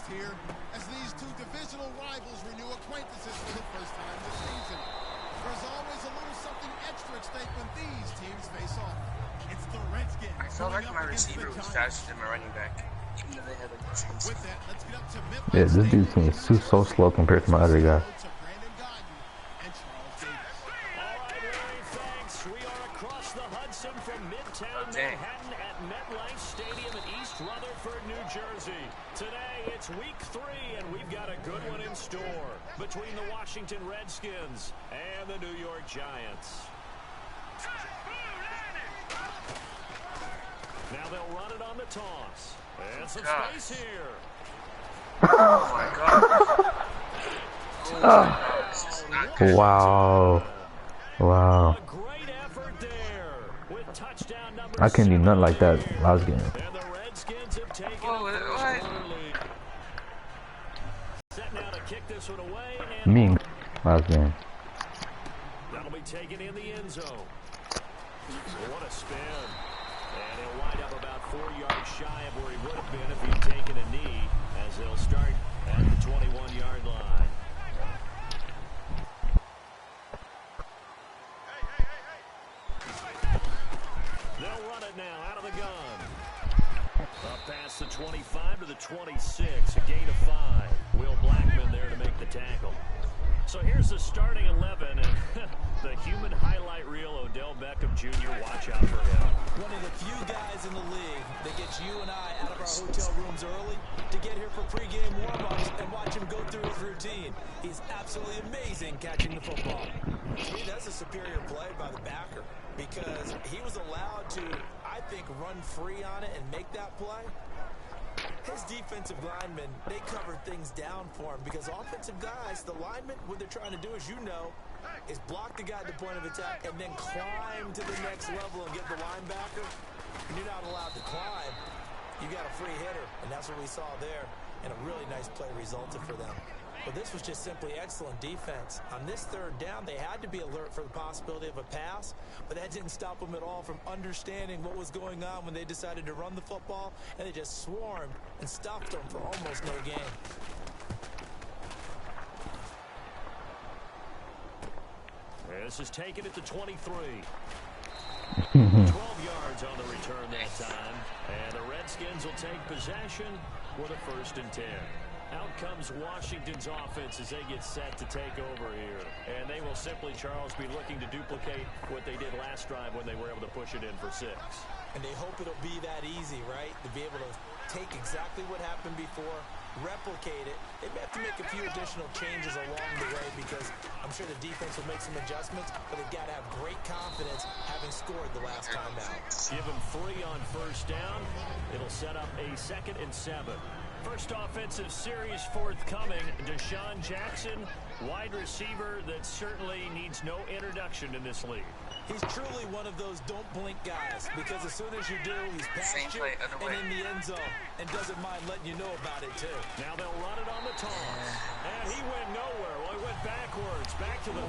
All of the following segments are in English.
interest here as these two divisional rivals renew acquaintances for the first time this season. There's always a little something extra at stake when these teams face off. It's the Redskins. I felt like my receiver was faster than my running back. Even though they had like the same speed. Yeah, this dude seems so slow compared to my other guy. From Midtown Manhattan at MetLife Stadium in East Rutherford, New Jersey. Today, it's week 3, and we've got a good one in store between the Washington Redskins and the New York Giants. Now they'll run it on the toss. And some space here. Oh, my God. Oh, this is not good. Wow. Wow. I couldn't do nothing like that last game. Me last game. That'll be taken in the end zone. What a spin. And he'll wind up about 4 yards shy of where he would have been if he'd taken a knee, as they'll start at the 21-yard line. They'll run it now out of the gun. Up past the 25 to the 26, a gain of 5. Will Blackman there to make the tackle. So here's the starting 11, and the human highlight reel, Odell Beckham Jr., watch out for him. One of the few guys in the league that gets you and I out of our hotel rooms early to get here for pregame warm-ups and watch him go through his routine. He's absolutely amazing catching the football. To me, that's a superior play by the backer because he was allowed to, I think, run free on it and make that play. His defensive linemen, they covered things down for him because offensive guys, the linemen, what they're trying to do, as you know, is block the guy at the point of attack and then climb to the next level and get the linebacker. And you're not allowed to climb. You got a free hitter, and that's what we saw there, and a really nice play resulted for them. But this was just simply excellent defense. On this 3rd down, they had to be alert for the possibility of a pass, but that didn't stop them at all from understanding what was going on when they decided to run the football, and they just swarmed and stopped them for almost no gain. This is taken at the 23. 12 yards on the return that time, and the Redskins will take possession with a 1st and 10. Out comes Washington's offense as they get set to take over here. And they will simply, Charles, be looking to duplicate what they did last drive when they were able to push it in for 6. And they hope it'll be that easy, right? To be able to take exactly what happened before, replicate it. They may have to make a few additional changes along the way because I'm sure the defense will make some adjustments, but they've got to have great confidence having scored the last time out. Give them 3 on 1st down. It'll set up a 2nd and 7. First offensive series forthcoming. Deshaun Jackson, wide receiver that certainly needs no introduction in this league. He's truly one of those don't blink guys because as soon as you do, he's past you and in the end zone and doesn't mind letting you know about it too. Now they'll run it on the toss. And he went nowhere. Well, he went backwards, back to the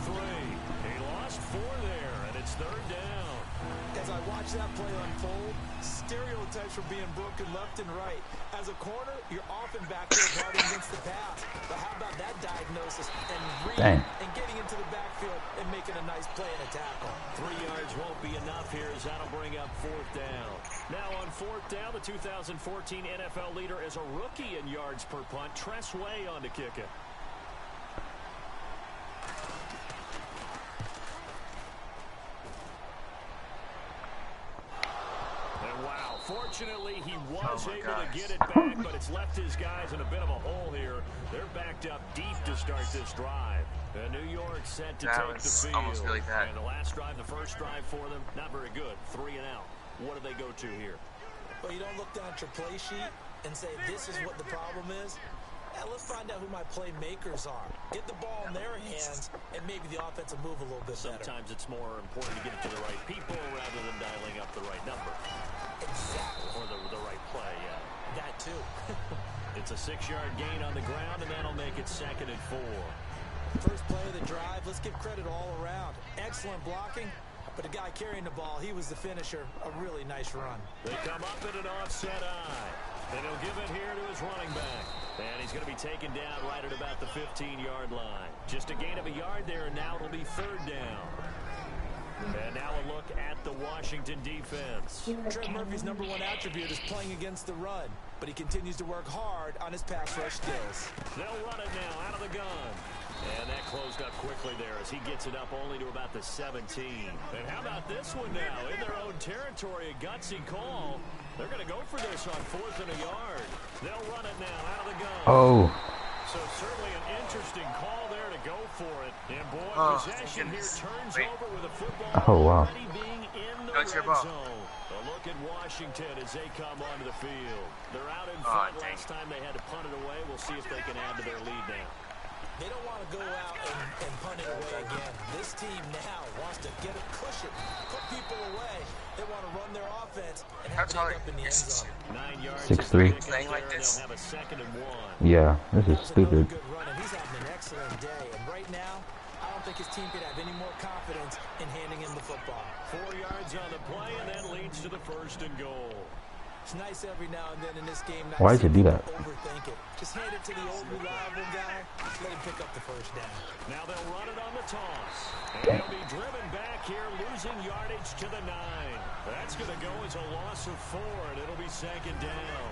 33. He lost 4 there, and it's 3rd down. As I watch that play unfold, stereotypes are being broken left and right. As a corner, you're often backfield guarding against the pass. But how about that diagnosis and read and getting into the backfield and making a nice play and a tackle? 3 yards won't be enough here as that'll bring up 4th down. Now on 4th down, the 2014 NFL leader is a rookie in yards per punt. Tress Way on to kick it. Fortunately, he was able to get it back, but it's left his guys in a bit of a hole here. They're backed up deep to start this drive. And New York set to take the field. Almost really bad. And the last drive, the first drive for them, not very good. 3 and out. What do they go to here? Well, you don't look down at your play sheet and say, this is what the problem is. Now, let's find out who my playmakers are. Get the ball in their hands, and maybe the offense will move a little bit better. Sometimes it's more important to get it to the right people rather than dialing up the right number. Exactly. Or the right play, yeah. That too. It's a 6-yard gain on the ground, and that'll make it 2nd and 4. First play of the drive, let's give credit all around. Excellent blocking, but the guy carrying the ball, he was the finisher. A really nice run. They come up in an offset eye, and he'll give it here to his running back. And he's going to be taken down right at about the 15-yard line. Just a gain of a yard there, and now it'll be third down. And now a look at the Washington defense. Trent Murphy's #1 attribute is playing against the run, but he continues to work hard on his pass rush skills. They'll run it now out of the gun. And that closed up quickly there as he gets it up only to about the 17. And how about this one now? In their own territory, a gutsy call. They're going to go for this on 4th and a yard. They'll run it now out of the gun. Oh. So certainly an interesting call there to go for it. And boy, possession here turns over with a football already being in the red zone. A look at Washington as they come onto the field. They're out in front. Last time they had to punt it away. We'll see if they can add to their lead now. They don't want to go out and punt it away again. This team now wants to get a cushion, put people away. They want to run their offense and have it up in the end zone. 9 yards. 6-3. Playing like this. They'll have a 2nd and 1. Yeah, this is stupid. Good run, and he's having an excellent day. And right now, I don't think his team could have any more confidence in handing him the football. 4 yards on the play, and that leads to the 1st and goal. It's nice every now and then in this game. Why did you do that? Overthink it. Just hand it to the old reliable guy. Let him pick up the 1st down. Now they'll run it on the toss. And they'll be driven back here, losing yardage to the 9. That's going to go as a loss of 4, and it'll be 2nd down.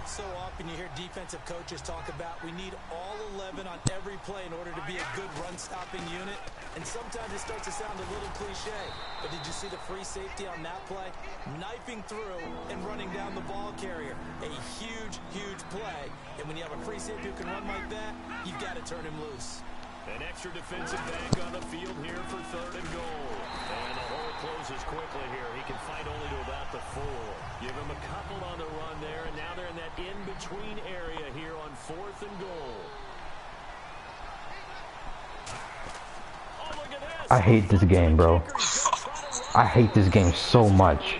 So often you hear defensive coaches talk about we need all 11 on every play in order to be a good run-stopping unit. And sometimes it starts to sound a little cliche. But did you see the free safety on that play? Knifing through and running down the ball carrier. A huge, huge play. And when you have a free safety who can run like that, you've got to turn him loose. An extra defensive back on the field here for 3rd and goal. And the hole closes quickly here. He can fight only to about the 4. Give him a couple on the run there, and now they're in that in-between area here on 4th and goal. Oh, look at this. I hate this game, bro. I hate this game so much.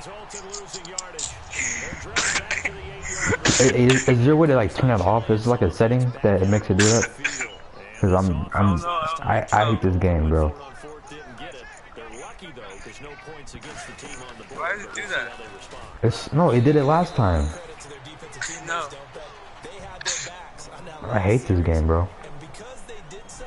Is there a way to like turn that off? Is there like a setting that it makes it do that? Because I hate this game, bro. Why did it do that? No, it did it last time. No. I hate this game, bro. And because they did so,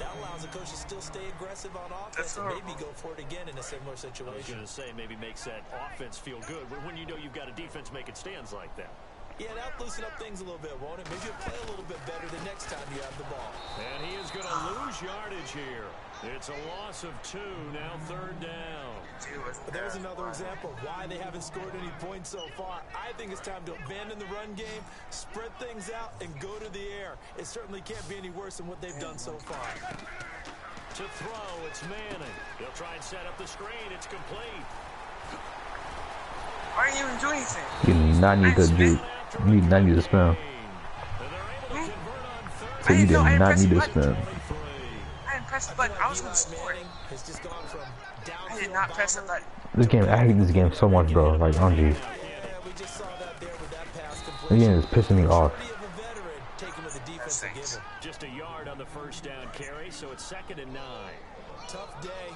that allows the coach to still stay aggressive on offense and maybe go for it again in a similar situation. I was going to say maybe makes that offense feel good when you know you've got a defense making stands like that. Yeah, that'll loosen up things a little bit, won't it? Maybe you'll play a little bit better the next time you have the ball. And he is going to lose yardage here. It's a loss of 2, now 3rd down. But there's another example of why they haven't scored any points so far. I think it's time to abandon the run game, spread things out, and go to the air. It certainly can't be any worse than what they've done so far. To throw, it's Manning. They'll try and set up the screen. It's complete. Why aren't you even doing anything? You do not need to do. You do not need to spin. So you did not need to spin. I didn't press the button. I was going to score it. I did not press the button. This game, I hate this game so much, bro. Like, oh geez. This game is pissing me off. Just a yard on the 1st down carry, so it's 2nd and 9. Tough day,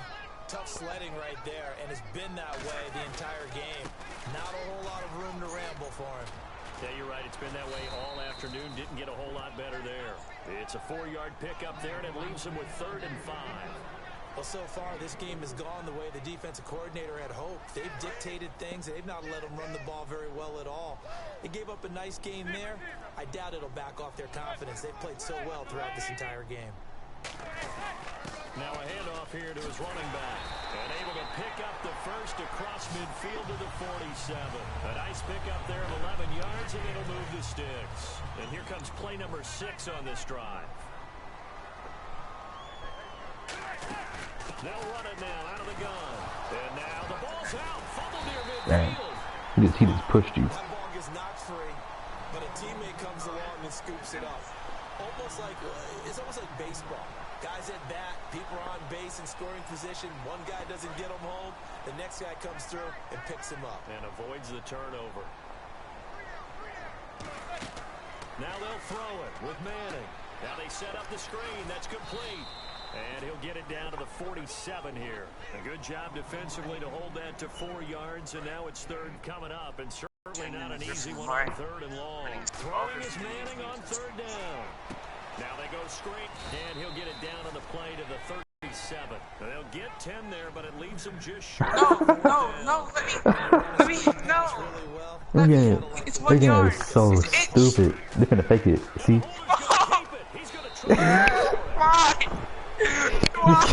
tough sledding right there, and it's been that way the entire game. Not a whole lot of room to ramble for him. Yeah, you're right. It's been that way all afternoon. Didn't get a whole lot better there. It's a 4-yard pickup there, and it leaves him with 3rd and 5. Well, so far, this game has gone the way the defensive coordinator had hoped. They've dictated things. They've not let them run the ball very well at all. They gave up a nice game there. I doubt it'll back off their confidence. They've played so well throughout this entire game. Now a handoff here to his running back. And able to pick up the 1st across midfield to the 47. A nice pickup there of 11 yards, and it'll move the sticks. And here comes play number 6 on this drive. They'll run it now out of the gun. And now the ball's out. Fumble near midfield. He just pushed you. That ball gets knocked free, but a teammate comes along and scoops it up. It's almost like baseball. Guys at bat, people are on base in scoring position. One guy doesn't get him home. The next guy comes through and picks him up. And avoids the turnover. Now they'll throw it with Manning. Now they set up the screen. That's complete. And he'll get it down to the 47 here. A good job defensively to hold that to 4 yards, and now it's 3rd coming up. And certainly certainly not an easy one right. on 3rd and long. Throwing is Manning on 3rd down. Now they go straight, and he'll get it down on the play to the 37. They'll get 10 there, but it leaves them just short. No, let me, no. Look at it. It's Look 1 at it. yard. It's so It's itch. stupid. They're gonna fake it. See? Why? Why?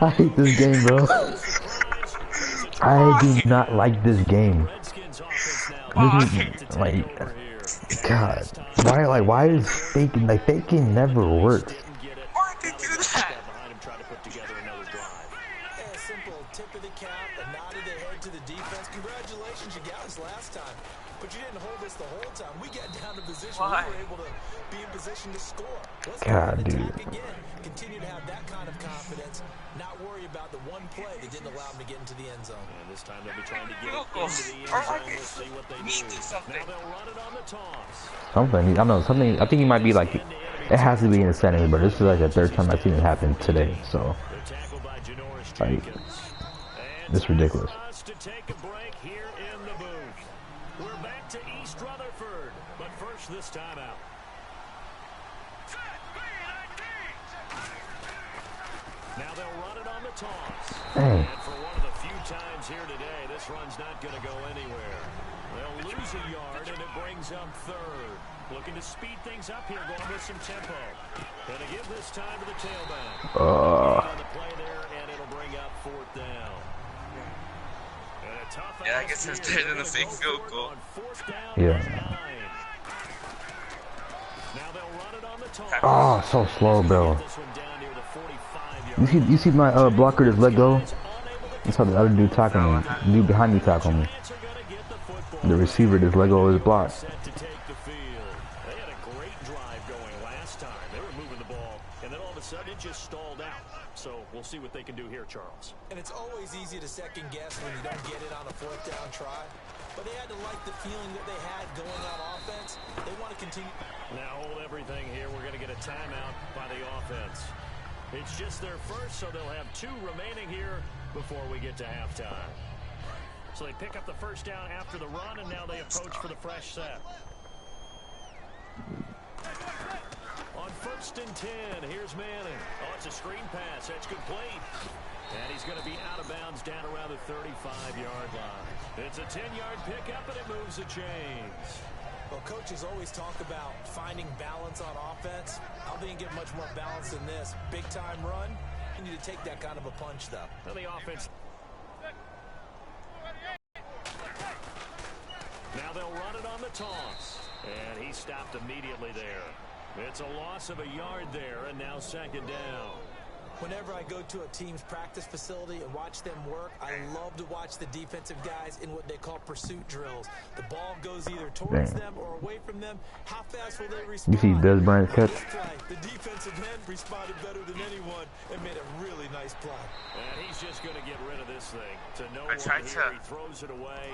I hate this game, bro. I do not like this game. This is, like, God. Why is faking? Like, faking never works. Why did they do that? A simple tip of the cap, a nod of the head to the defense. Congratulations, you got us last time. But you didn't hold us the whole time. We got down to position. Why? We were able to be in position to score. Let's God, dude. again. Continue to have that kind of confidence. Not worry about the one play that didn't allow them to get into the end zone. And this time they'll be trying to get into the end zone. We'll see what they do. Now they'll run it on the toss. Something. I don't know. Something. I think he might be like. It has to be in the settings, but this is like the 3rd time I've seen it happen today. So. Like, it's ridiculous. To take a break here in the booth. We're back to East Rutherford, but first this time out. Now they'll run it on the toss. Hey. And for one of the few times here today, this run's not going to go anywhere. They'll lose a yard, and it brings up 3rd. Looking to speed things up here, going with some tempo. Going to give this time to the tailback. On the play there, and it'll bring up 4th down. Yeah, I guess it's better than a fake field goal. Yeah. Now they'll run it on the toss. Oh, so slow, bro. You see my blocker just let go? That's how the other dude tackle me. The dude behind me tackle me. The receiver just let go of his block. They had a great drive going last time. They were moving the ball, and then all of a sudden it just stalled out. So we'll see what they can do here, Charles. And it's always easy to second guess when you don't get it on a 4th down try. But they had to like the feeling that they had going on offense. They want to continue. Now hold everything here. We're going to get a timeout by the offense. It's just their first, so they'll have 2 remaining here before we get to halftime. So they pick up the 1st down after the run, and now they approach for the fresh set. On 1st and 10, here's Manning. Oh, it's a screen pass. That's complete. And he's going to be out of bounds down around the 35-yard line. It's a 10-yard pickup, and it moves the chains. Well, coaches always talk about finding balance on offense. I don't think you get much more balance than this. Big-time run. You need to take that kind of a punch, though. Well, the offense. Now they'll run it on the toss. And he stopped immediately there. It's a loss of a yard there, and now 2nd down. Whenever I go to a team's practice facility and watch them work, I love to watch the defensive guys in what they call pursuit drills. The ball goes either towards them or away from them. How fast will they respond? You see Des Bryant's catch? The defensive end responded better than anyone and made a really nice play. And he's just going to get rid of this thing. To no one here, he throws it away,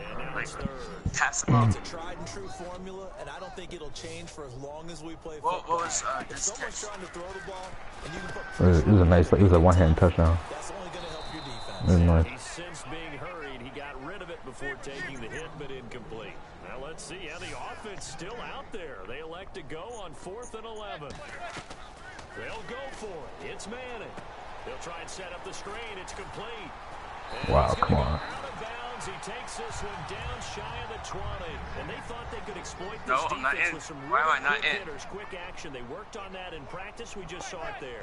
and now it's 3rd. Pass It's a tried and true formula, and I don't think it'll change for as long as we play football. What was if this someone's catch? trying to throw the ball, and you can put It was a nice, it was a one-hand touchdown. that's only going to help your defense. It was nice. He's since being hurried. He got rid of it before taking the hit, but incomplete. Now let's see. Yeah, the offense still out there. They elect to go on 4th and 11. They'll go for it. It's Manning. They'll try and set up the screen. It's complete. And Wow, he's come go on. out of bounds. He takes this one down shy of the 20. And they thought they could exploit this No, I'm not defense in. with some Why am really I not quick in? hitters, quick action. They worked on that in practice. We just saw it there.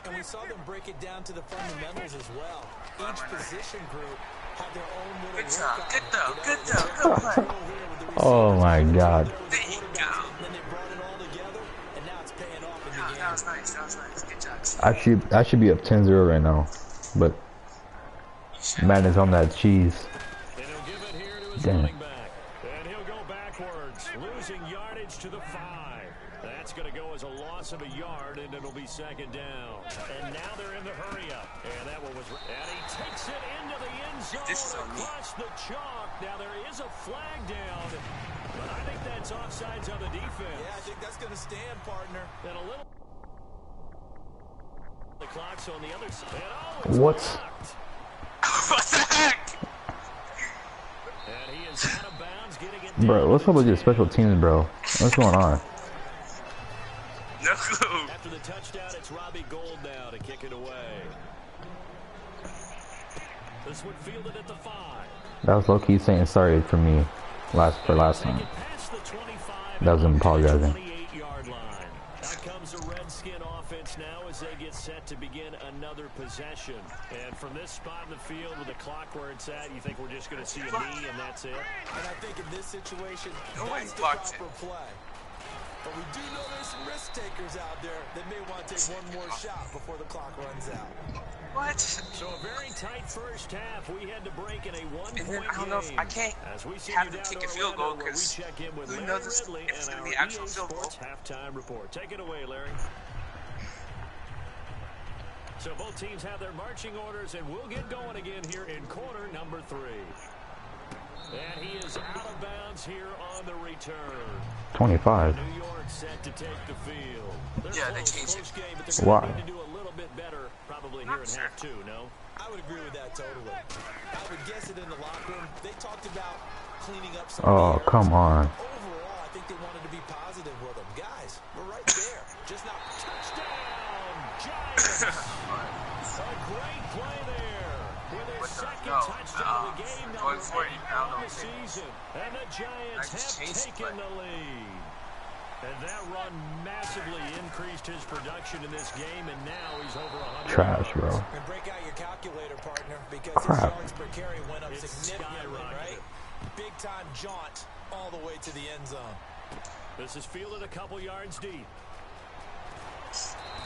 And we saw them break it down to the fundamentals as well. Each position group had their own little Good job. workout. Good though. You Good know, though. Good play. Oh my God. There you go. Then they brought it all together, and now it's paying off in the game. That was nice. That was nice. Good job. I should be up 10-0 right now, but man is on that cheese. And he'll give it here to his Damn. running back. And he'll go backwards, losing yardage to the 5. That's going to go as a loss of a yard, and it'll be 2nd down. And now they're in the hurry-up. And that one was... And he takes it into the end zone This is on me. across the chalk. Now there is a flag down, but I think that's offsides on the defense. Yeah, I think that's going to stand, partner. And a little... The clock's on the other side. And oh, it's What? blocked. What the heck? And he is out of bounds, Bro, what's up with your special teams, bro? What's going on? No clue. After the touchdown, it's Robbie Gould now to kick it away. This one fielded at the 5. That was low-key saying sorry for me last time. That was him apologizing. 28-yard line. Out comes the Redskin offense now as they get set to begin another possession. And from this spot in the field with the clock where it's at, you think we're just going to see a knee and that's it? And I think in this situation, Nobody's that's the blocked proper play. But we do know there's some risk takers out there that may want to take one more shot before the clock runs out. What? So a very tight first half. We had to break in a one-point game. I don't know if I can't have them kick a field goal because who knows if it's going to be actual field goal. Halftime report. Take it away, Larry. So both teams have their marching orders, and we'll get going again here in quarter number 3. And he is out of bounds here on the return. 25. New York set to take the field. Yeah, they changed it. Game, but they're Why? going to need to do a little bit better probably here in half 2, no? I would agree with that totally. I would guess it in the locker room. They talked about cleaning up some Oh, errors. come on. Overall, I think they wanted to be positive with them. Guys, we're right there. Just not Touchdown, Giants! A great play there with their second touchdown of the game, number 8 on the season. And the Giants have taken the lead. And that run massively increased his production in this game, and now he's over 100. Trash, bro. And break out your calculator, partner, because Crap. his yards per carry went up It's significantly, right? skyrocketed. Big time jaunt all the way to the end zone. This is fielded a couple yards deep.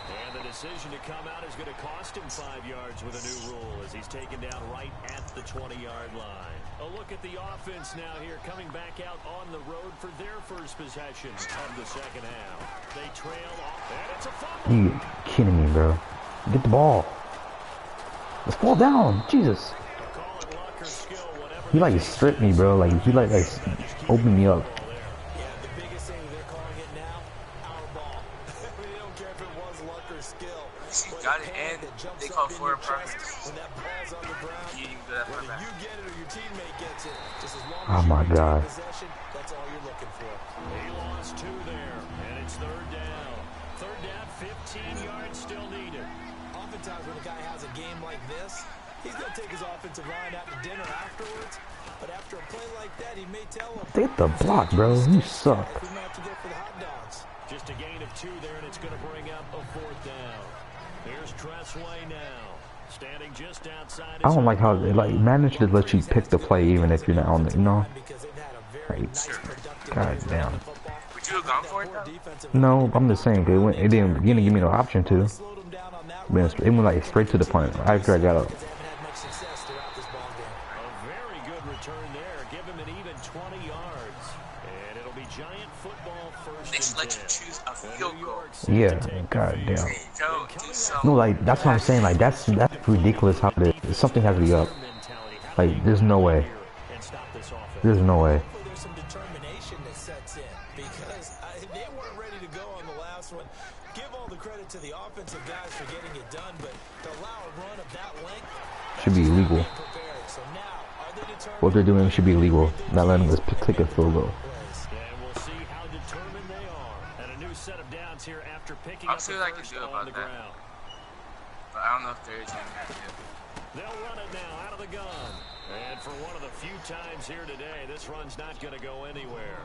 And the decision to come out is going to cost him 5 yards with a new rule as he's taken down right at the 20-yard line. A look at the offense now here coming back out on the road for their first possession of the second half. They trail off, and it's a fumble. You kidding me, bro? Get the ball. Let's fall down. Jesus. Call it luck or skill, whatever He like stripped me, bro. Like he like opened me up. Yeah, the biggest thing they're calling it now, our ball. They don't care if it was luck or skill. She But got the it, hand and that jumps they up called in for your a perfect. chest when that ball's on the ground, You didn't do that for whether that. you get it or your teammate gets it, just as long Oh as you my retain God. possession, that's all you're looking for. He lost 2 there, and it's third down. Third down, 15 yards still needed. Oftentimes when a guy has a game like this, he's going to take his offensive line out to dinner afterwards. But after a play like that, he may tell him, Get the block, bro. You suck. we might have to go for the hot dogs. Just a gain of 2 there, and it's going to bring up a 4th down. Here's Tressway now, standing just outside. I don't like how they like manage to let you pick the play even if you're not on the, you know. Because they've had a very Like, nice productive God game damn. on the football. Would you have gone for it, though? Defensive No, I'm just saying. It didn't give me no option to. slowed them down on that It went like straight to the punt after I got up. because they haven't had much success throughout this ball game. A very good return there. Give him an even 20 yards. And it'll be Giant football first They should and let you 10. choose a field goal. Yeah, god damn. There you go. Do something. No, like that's what I'm saying. Like that's ridiculous. How something has to be up. Like there's no way. And stop this offense. There's no way. Hopefully there's some determination that sets in because they weren't ready to go on the last one. Give all the credit to the offensive guys for getting it done, but to allow a run of that length Should be illegal. being prepared. So now, are they determined? What they're doing should be illegal. Not letting us take a field goal. And we'll see how determined they are. And a new set of downs here after picking I'll up see the what I can first do on about the that. ground. But I don't know if there is anything I can do. They'll run it now out of the gun. And for one of the few times here today, this run's not going to go anywhere.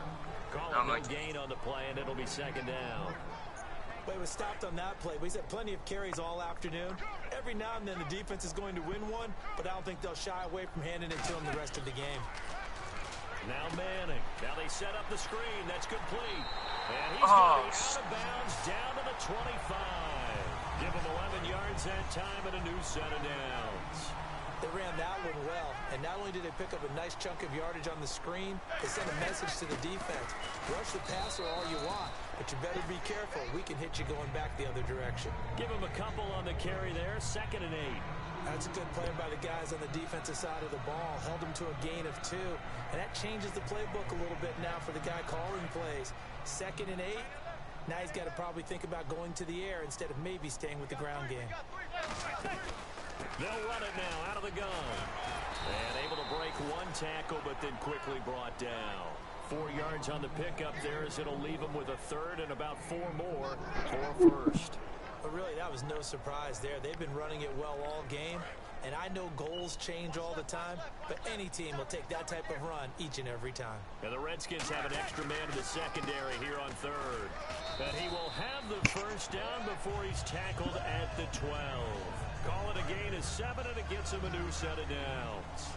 Call it no gain on the play, and it'll be second down. But it was stopped on that play. But he's had plenty of carries all afternoon. Every now and then the defense is going to win one, but I don't think they'll shy away from handing it to him the rest of the game. Now Manning. Now they set up the screen. That's complete. And he's going to be out of bounds down to the 25. Give him 11 yards that time and a new set of downs. They ran that one well, and not only did they pick up a nice chunk of yardage on the screen, they sent a message to the defense. Rush the passer all you want, but you better be careful. We can hit you going back the other direction. Give him a couple on the carry there. 2nd and 8. That's a good play by the guys on the defensive side of the ball. Held them to a gain of 2, and that changes the playbook a little bit now for the guy calling plays. 2nd and 8. Now he's got to probably think about going to the air instead of maybe staying with the ground game. They'll run it now out of the gun. And able to break one tackle, but then quickly brought down. 4 yards on the pickup there as it'll leave them with a third and about 4 more for first. But really, that was no surprise there. They've been running it well all game. And I know goals change all the time, but any team will take that type of run each and every time. And the Redskins have an extra man in the secondary here on third. And he will have the first down before he's tackled at the 12. Call it a gain of 7, and it gets him a new set of downs.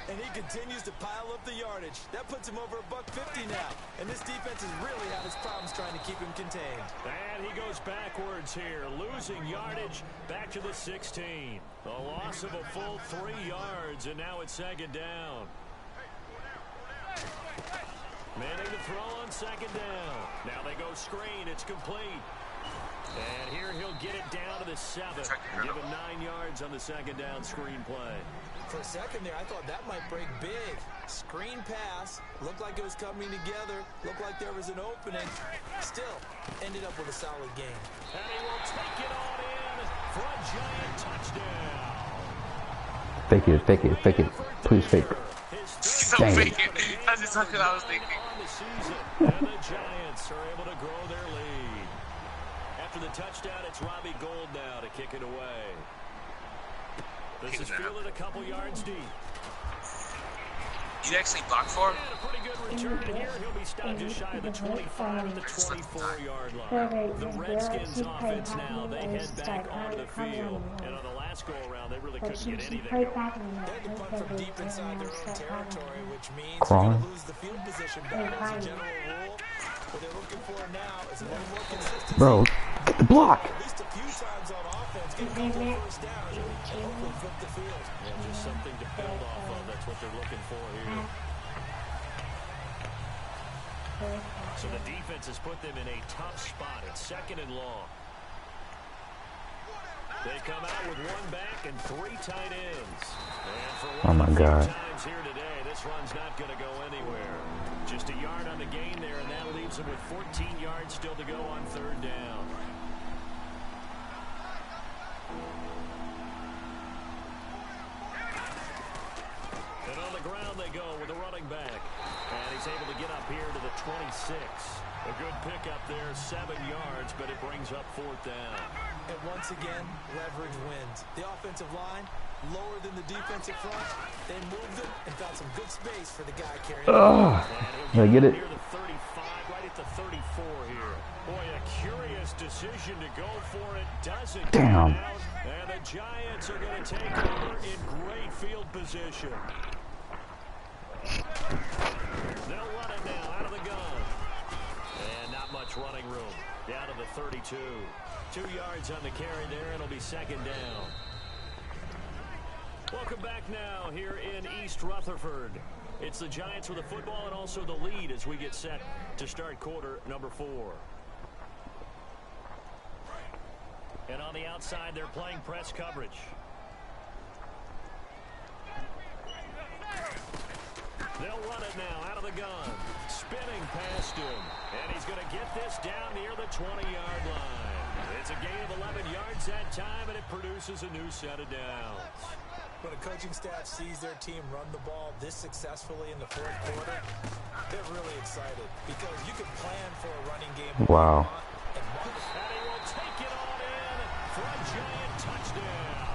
And he continues to pile up the yardage. That puts him over $150 now. And this defense has really had its problems trying to keep him contained. And he goes backwards here, losing yardage back to the 16. A loss of a full 3 yards, and now it's second down. Manning to throw on second down. Now they go screen. It's complete. And here he'll get it down to the 7. Give him 9 yards on the second down screen play. For a second there, I thought that might break big. Screen pass. Looked like it was coming together. Looked like there was an opening. Still, ended up with a solid game. And he will take it on in for a Giant touchdown. Fake it, fake it, fake it. Please fake. So fake it. That's exactly what I was thinking. And the Giants are able to grow their lead. After the touchdown, it's Robbie Gould now to kick it away. This is fielded a couple yards deep. You actually blocked for him? And a pretty good return here. He'll be stopped just shy of the 25 and the 24-yard line. The Redskins offense now, they head back onto the field. And on the last go-around, they really couldn't get anything going. They had to punt from deep inside their own territory, which means they're going to lose the field position back as a general rule. What they're looking for now is a little more consistency. Bro, get the block. At least a few times on offense, get a couple of first downs, and hopefully flip the field. Yeah, just something to build off of. That's what they're looking for here. So the defense has put them in a tough spot. It's second and long. They come out with 1 back and 3 tight ends. And for one of the times here today, this run's not going to go anywhere. Just a yard on the gain there, and that leaves them with 14 yards still to go on third down. And on the ground they go with the running back. And he's able to get up here to the 26. A good pickup there, 7 yards, but it brings up 4th down. And once again, leverage wins. The offensive line, lower than the defensive front. They moved them and found some good space for the guy carrying it. Did I get it? Near the 35, right at the 34 here. Boy, a curious decision to go for it. Doesn't get out. And the Giants are going to take over in great field position. They'll run it now out of the gun. And not much running room. Down to the 32. 2 yards on the carry there, and it'll be second down. Welcome back now here in East Rutherford. It's the Giants with the football and also the lead as we get set to start quarter number 4. And on the outside, they're playing press coverage. They'll run it now out of the gun. Spinning past him. And he's going to get this down near the 20-yard line. It's a gain of 11 yards that time, and it produces a new set of downs. When a coaching staff sees their team run the ball this successfully in the 4th quarter, they're really excited because you can plan for a running game. Wow. And he will take it on in for a Giant touchdown.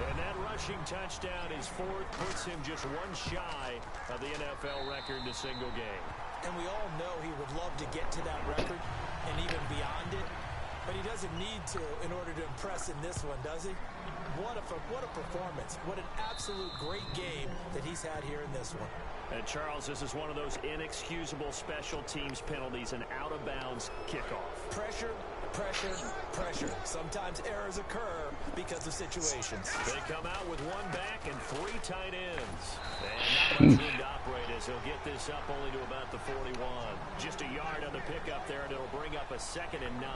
And that rushing touchdown is 4th, puts him just 1 shy of the NFL record in a single game. And we all know he would love to get to that record and even beyond it. But he doesn't need to in order to impress in this one, does he? What a performance. What an absolute great game that he's had here in this one. And Charles, this is one of those inexcusable special teams penalties, an out-of-bounds kickoff. Pressure, pressure, pressure. Sometimes errors occur because of situations. They come out with 1 back and 3 tight ends. And not much room to operate as he'll get this up only to about the 41. Just a yard on the pickup there, and it'll bring up a 2nd and 9.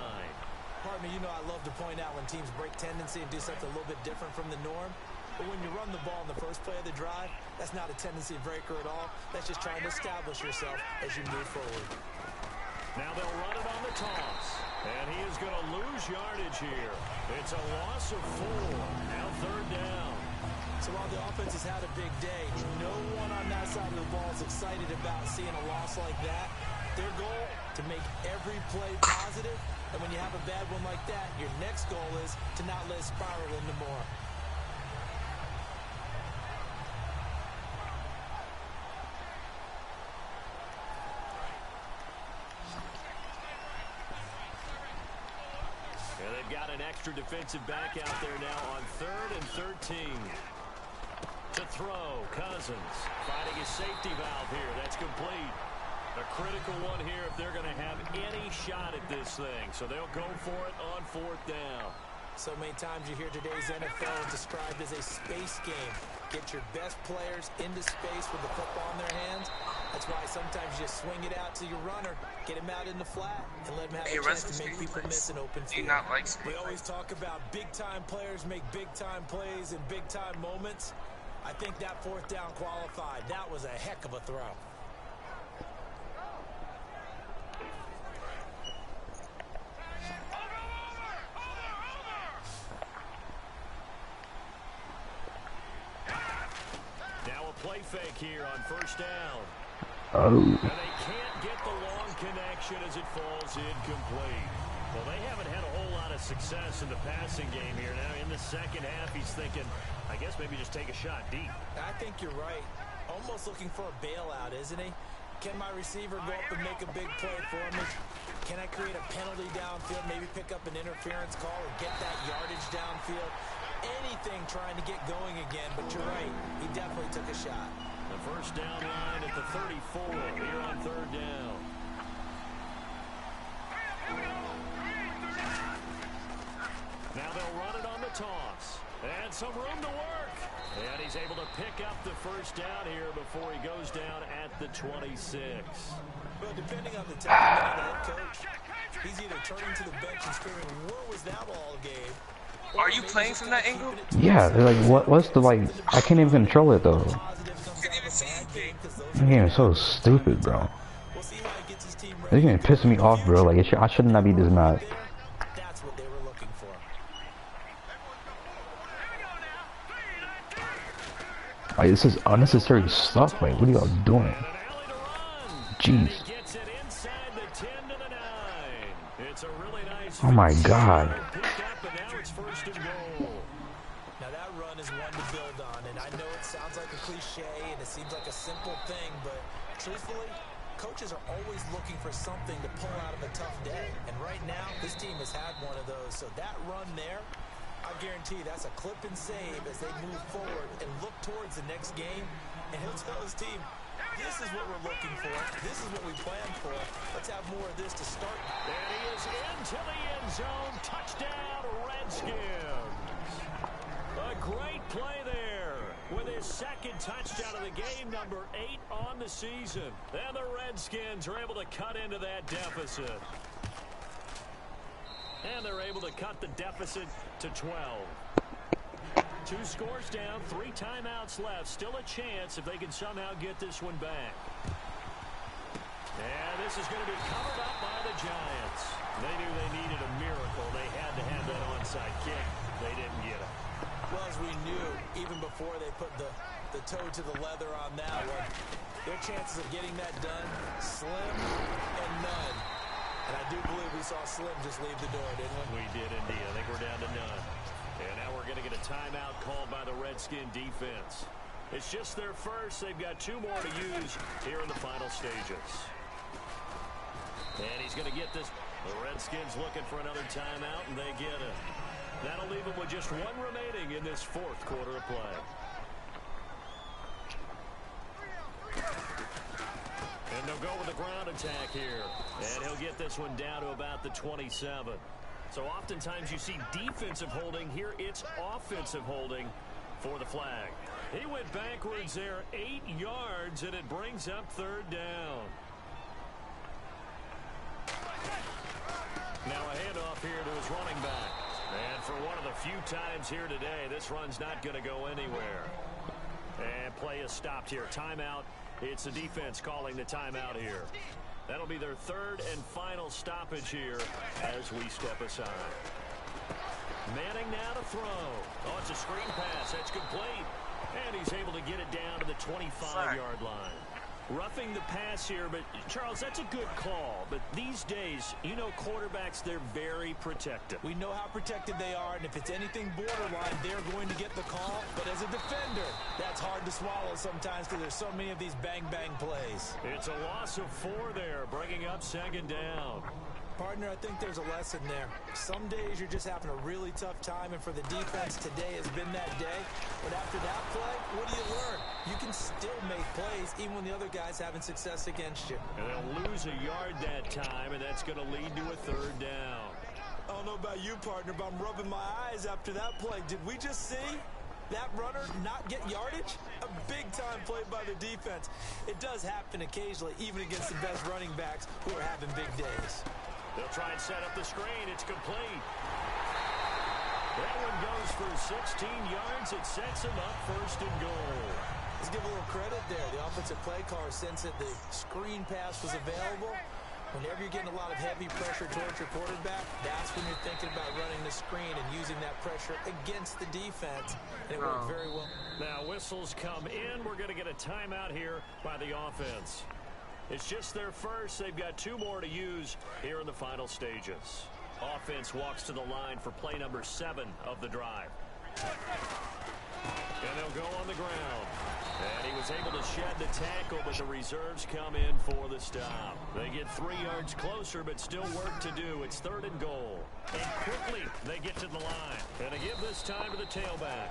Pardon me, you know I love to point out when teams break tendency and do something a little bit different from the norm. But when you run the ball in the first play of the drive, that's not a tendency breaker at all. That's just trying to establish yourself as you move forward. Now they'll run it on the toss. And he is going to lose yardage here. It's a loss of 4. Now 3rd down. So while the offense has had a big day, no one on that side of the ball is excited about seeing a loss like that. Their goal, to make every play positive. And when you have a bad one like that, your next goal is to not let it spiral into more. And they've got an extra defensive back out there now on 3rd and 13. To throw, Cousins finding his safety valve here. That's complete. A critical one here if they're going to have any shot at this thing. So they'll go for it on 4th down. So many times you hear today's NFL described as a space game. Get your best players into space with the football in their hands. That's why sometimes you just swing it out to your runner, get him out in the flat, and let him have a chance to make people miss an open field. We always talk about big-time players make big-time plays in big-time moments. I think that 4th down qualified. That was a heck of a throw. Now a play fake here on 1st down. Oh. And they can't get the long connection as it falls incomplete. Well, they haven't had a whole lot of success in the passing game here. Now in the second half, he's thinking, I guess maybe just take a shot deep. I think you're right. Almost looking for a bailout, isn't he? Can my receiver go up and make a big play for me? Can I create a penalty downfield, maybe pick up an interference call or get that yardage downfield? Anything trying to get going again, but you're right. He definitely took a shot. The 1st down line at the 34 here on 3rd down. Now they'll run it on the toss. And some room to work. And he's able to pick up the 1st down here before he goes down at the 26. Well, depending on the temperament of the head coach, he's either turning to the bench and screaming, "Where was that ball game?" Are you playing from that angle? Yeah, they're like, what's the, like, I can't even control it, though. This game is so stupid, bro. This game is pissing me off, bro. Like, I should not be this mad. That's what they were looking for. Like, this is unnecessary stuff. Like, what are y'all doing? Jeez. Oh my God. Now that run is one to build on, and I know it sounds like a cliche and it seems like a simple thing, but truthfully, coaches are always looking for something to pull out of a tough day. And right now, this team has had one of those. So that run there, I guarantee that's a clip and save as they move forward and look towards the next game. And he'll tell his team, this is what we're looking for. This is what we planned for. Let's have more of this to start. And he is into the end zone. Touchdown, Redskins. A great play there with his 2nd touchdown of the game, number 8 on the season. And the Redskins are able to cut into that deficit. And they're able to cut the deficit to 12. 2 scores down, 3 timeouts left. Still a chance if they can somehow get this one back. And this is going to be covered up by the Giants. They knew they needed a miracle. They had to have that onside kick. They didn't get it. Well, as we knew, even before they put the toe to the leather on that one, their chances of getting that done, slim and none. And I do believe we saw Slim just leave the door, didn't we? We did indeed. I think we're down to none. And now we're going to get a timeout called by the Redskin defense. It's just their first. They've got 2 more to use here in the final stages. And he's going to get this. The Redskins looking for another timeout, and they get it. That'll leave them with just 1 remaining in this 4th quarter of play. And they'll go with the ground attack here. And he'll get this one down to about the 27. So oftentimes you see defensive holding. Here it's offensive holding for the flag. He went backwards there 8 yards, and it brings up 3rd down. Now a handoff here to his running back. And for one of the few times here today, this run's not going to go anywhere. And play is stopped here. Timeout. It's the defense calling the timeout here. That'll be their third and final stoppage here as we step aside. Manning now to throw. Oh, it's a screen pass. That's complete. And he's able to get it down to the 25-yard line. Roughing the pass here, but Charles, that's a good call. But these days, you know, quarterbacks, they're very protective. We know how protected they are, and if it's anything borderline, they're going to get the call. But as a defender, that's hard to swallow sometimes because there's so many of these bang-bang plays. It's a loss of 4 there, bringing up second down. Partner, I think there's a lesson there. Some days you're just having a really tough time, and for the defense, today has been that day. But after that play, what do you learn? You can still make plays even when the other guy's having success against you. And they'll lose a yard that time, and that's going to lead to a third down. I don't know about you, partner, but I'm rubbing my eyes after that play. Did we just see that runner not get yardage? A big-time play by the defense. It does happen occasionally, even against the best running backs who are having big days. They'll try and set up the screen. It's complete. That one goes for 16 yards. It sets him up first and goal. Let's give a little credit there. The offensive play caller sensed that the screen pass was available. Whenever you're getting a lot of heavy pressure towards your quarterback, that's when you're thinking about running the screen and using that pressure against the defense. And it worked very well. Now whistles come in. We're going to get a timeout here by the offense. It's just their first. They've got 2 more to use here in the final stages. Offense walks to the line for play number 7 of the drive. And they'll go on the ground. And he was able to shed the tackle, but the reserves come in for the stop. They get 3 yards closer, but still work to do. It's 3rd and goal. And quickly they get to the line. And they give this time to the tailback.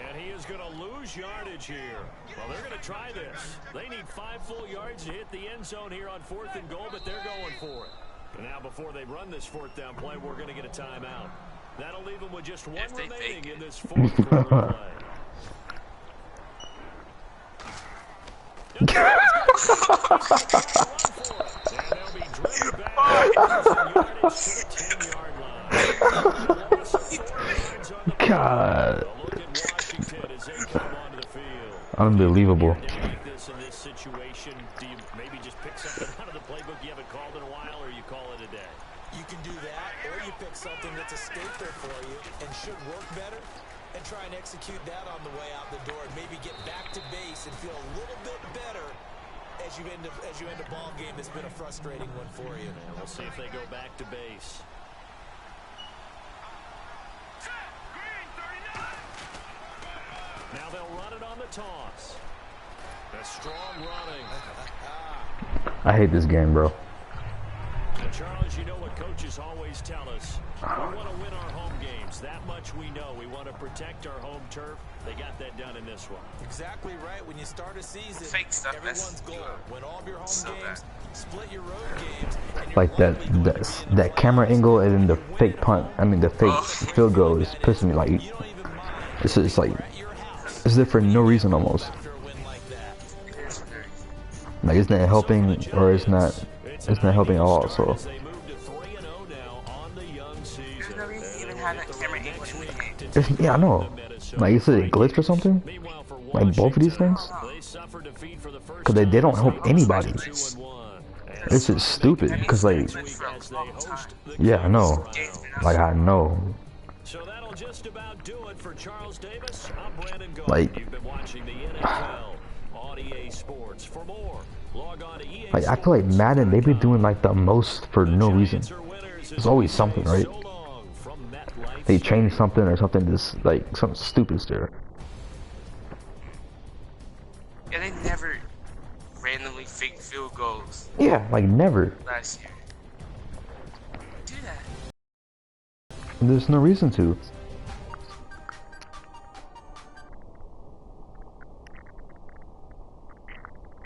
And he is going to lose yardage here. Well, they're going to try this. They need 5 full yards to hit the end zone here on 4th and goal, but they're going for it. And now before they run this 4th down play, we're going to get a timeout. That'll leave them with just 1 remaining in this 4th quarter play. God. Unbelievable. In this situation, do you maybe just pick something out of the playbook you haven't called in a while, or you call it a day? You can do that, or you pick something that's a stapler for you and should work better, and try and execute that on the way out the door, and maybe get back to base and feel a little bit better as you end a ball game that's been a frustrating one for you. And we'll see if they go back to base. Now they'll run it on the toss. A strong running. I hate this game, bro. And Charles, you know what coaches always tell us. We want to win our home games. That much we know. We want to protect our home turf. They got that done in this one. Exactly right. When you start a season, Fake stuff, everyone's goal. Win all of your home so games, bad. split your road games. And Like that camera angle and then the fake punt. I mean the fake field goal is pissing me. Like this is like it's there for no reason almost. Like it's not helping, or it's not helping at all. So. There's no reason to even have that camera angle in the game. Yeah, I know. Like, is it a glitch or something? Like both of these things? Because they don't help anybody. This is stupid. Because like, yeah, I know. Like I know. So that'll just about do it for Charles Davis. I'm Brandon Gold. Like, You've been watching the NFL on EA Sports. For more, log on to EA like I feel like Madden, they've been doing like the most for no reason. There's always something, right? They change something or something, just like something stupid there. Yeah, they never randomly fake field goals Yeah, like never. last year. Do that. There's no reason to.